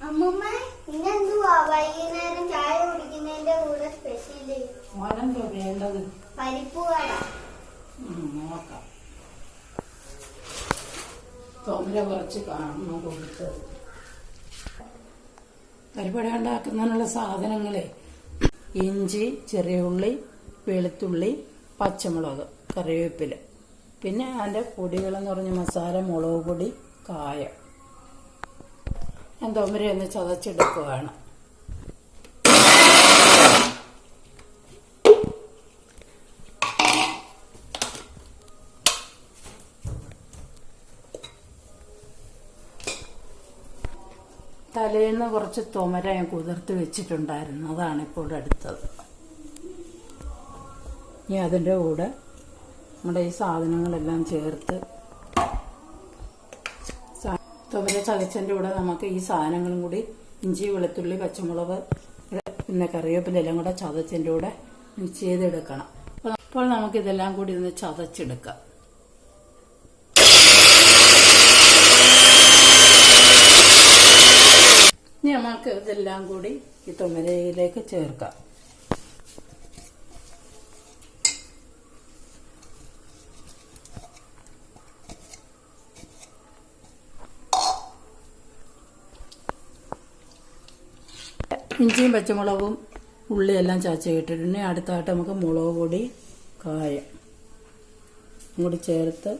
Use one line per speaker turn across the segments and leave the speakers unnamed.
അമ്മമ്മ ഇന്നെന്തുവാ വൈകുന്നേരം ചായ കുടിക്കുന്നതിന്റെ കൂടെ സ്പെഷ്യല്?
മോനെന്തോ വേണ്ടത്?
പരിപ്പ് വട.
നോക്കാം. തോമര കുറച്ച് കാണുന്നു കൊടുത്തത്. പരിപ്പട ഉണ്ടാക്കുന്നതിനുള്ള സാധനങ്ങളെ ഇഞ്ചി, ചെറിയ ഉള്ളി, വെളുത്തുള്ളി, പച്ചമുളക്, കറിവേപ്പില, പിന്നെ അതിൻ്റെ പൊടികളെന്ന് പറഞ്ഞ മസാല, മുളക് പൊടി, കായം. ഞാൻ തോമര ഒന്ന് ചതച്ചെടുക്കുകയാണ്. തലേന്ന് കുറച്ച് തോമര ഞാൻ കുതിർത്ത് വെച്ചിട്ടുണ്ടായിരുന്നു, അതാണ് ഇപ്പോൾ എടുത്തത്. ഇനി അതിൻ്റെ കൂടെ നമ്മുടെ ഈ സാധനങ്ങളെല്ലാം ചേർത്ത് തോമര ചതച്ചതിൻ്റെ കൂടെ നമുക്ക് ഈ സാധനങ്ങളും കൂടി ഇഞ്ചി, വെളുത്തുള്ളി, പച്ചമുളക്, പിന്നെ കറിവേപ്പില എല്ലാം കൂടെ ചതച്ചതിൻ്റെ കൂടെ മിക്സ് ചെയ്തെടുക്കണം. അപ്പോൾ നമുക്കിതെല്ലാം കൂടി ഒന്ന് ചതച്ചെടുക്കാം. ഇനി നമുക്ക് ഇതെല്ലാം കൂടി ഈ തോമരയിലേക്ക് ചേർക്കാം. ഇഞ്ചിയും പച്ചമുളകും ഉള്ളിയെല്ലാം ചതച്ച് ഇട്ടിട്ടുണ്ട്. അടുത്തായിട്ട് നമുക്ക് മുളക് പൊടി, കായം കൂടി ചേർത്തെടുത്ത്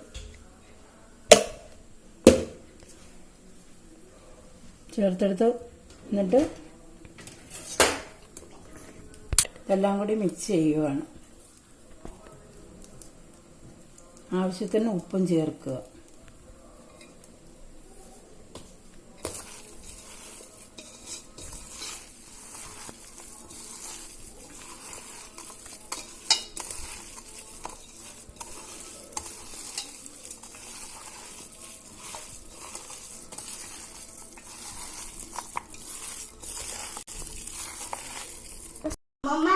എന്നിട്ട് എല്ലാം കൂടി മിക്സ് ചെയ്യുകയാണ്. ആവശ്യത്തിന് ഉപ്പും ചേർക്കുക.
അമ്മമ്മ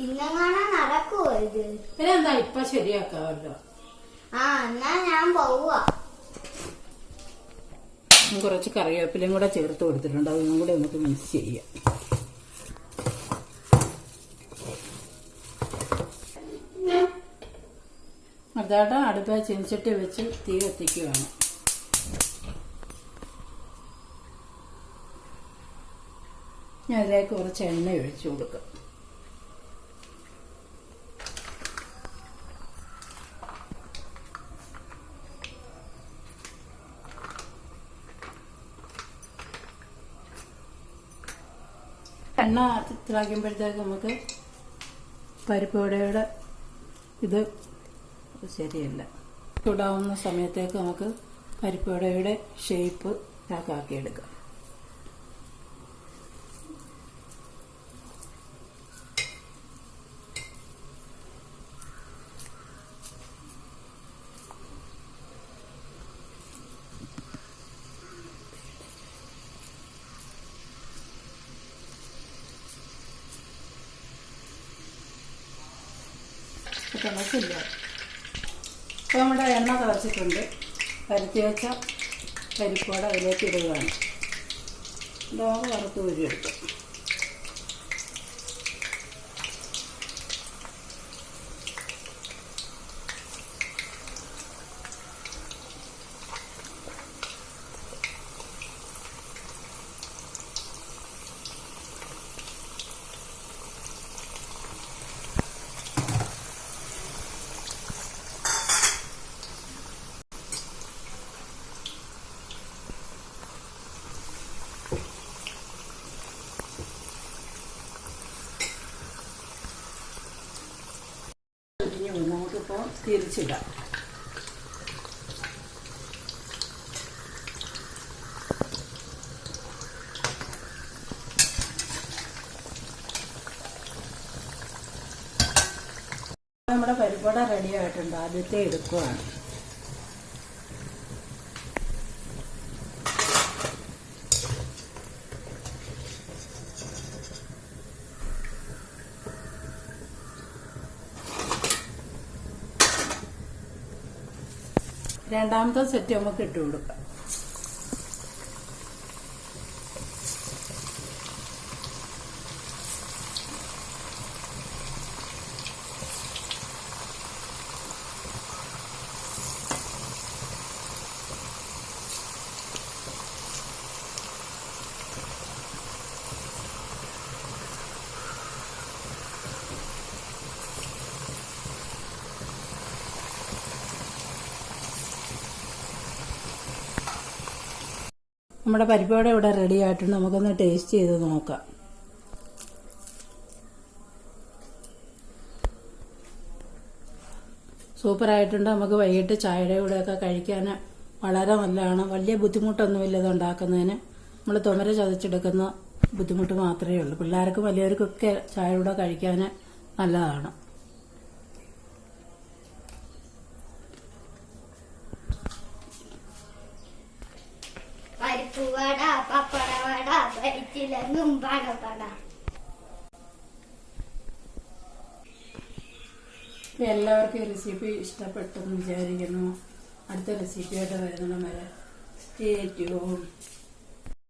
ഇന്നെങ്ങാണാ നടക്കുവോ ഇത്?
പിന്നെന്താ, ഇപ്പൊ ശരിയാക്കാമല്ലോ.
എന്നാ ഞാൻ പോവാ.
കുറച്ച് കറിവേപ്പിലയും കൂടെ ചേർത്ത് കൊടുത്തിട്ടുണ്ട്, അതൊന്നും കൂടെ നമുക്ക് മിക്സ് ചെയ്യാം. അതായിട്ട് അടുപ്പ ചീനിച്ചട്ടി വെച്ച് തീ കത്തിക്കുകയാണ്. ഞാൻ അതിലേക്ക് കുറച്ച് എണ്ണ ഒഴിച്ചു കൊടുക്കാം. എണ്ണ തിളയ്ക്കുമ്പോഴത്തേക്ക് നമുക്ക് പരിപ്പ് വടയുടെ ഇത് ശരിയല്ല, ചൂടാവുന്ന സമയത്തേക്ക് നമുക്ക് പരിപ്പ് വടയുടെ ഷേപ്പ് ആക്കിയെടുക്കാം. തിളച്ചില്ല. അപ്പോൾ നമ്മുടെ എണ്ണ തിളച്ചിട്ടുണ്ട്. പരത്തി വെച്ച പരിപ്പോടെ അതിലേക്ക് ഇടുകയാണ്. ഇതാകെ വറുത്ത് ഉരുവെടുക്കും. നമുക്കിപ്പോൾ തിരിച്ചിടാം. നമ്മുടെ പരിപ്പട റെഡി ആയിട്ടുണ്ട്. ആദ്യത്തെ എടുക്കുകയാണ്. രണ്ടാമത്തെ സെറ്റ് നമുക്ക് ഇട്ട് കൊടുക്കാം. നമ്മുടെ പരിപ്പുവട ഇവിടെ റെഡി ആയിട്ടുണ്ട്. നമുക്കൊന്ന് ടേസ്റ്റ് ചെയ്ത് നോക്കാം. സൂപ്പറായിട്ടുണ്ട്. നമുക്ക് വൈകിട്ട് ചായയുടെ കൂടെയൊക്കെ കഴിക്കാൻ വളരെ നല്ലതാണ്. വലിയ ബുദ്ധിമുട്ടൊന്നുമില്ല ഇത് ഉണ്ടാക്കുന്നതിന്. നമ്മൾ തുമര ചതച്ചെടുക്കുന്ന ബുദ്ധിമുട്ട് മാത്രമേ ഉള്ളൂ. പിള്ളേർക്കും വലിയവർക്കൊക്കെ ചായയുടെ കൂടെ കഴിക്കാൻ നല്ലതാണ്.
പരിപ്പുവട, പപ്പടവട, പരിച്ചിലെങ്ങും പടപട.
എല്ലാവർക്കും ഈ റെസിപ്പി ഇഷ്ടപ്പെട്ടെന്ന് വിചാരിക്കുന്നു. അടുത്ത റെസിപ്പിയായിട്ട് വരുന്ന വരെ സ്റ്റേ ട്യൂൺഡ്.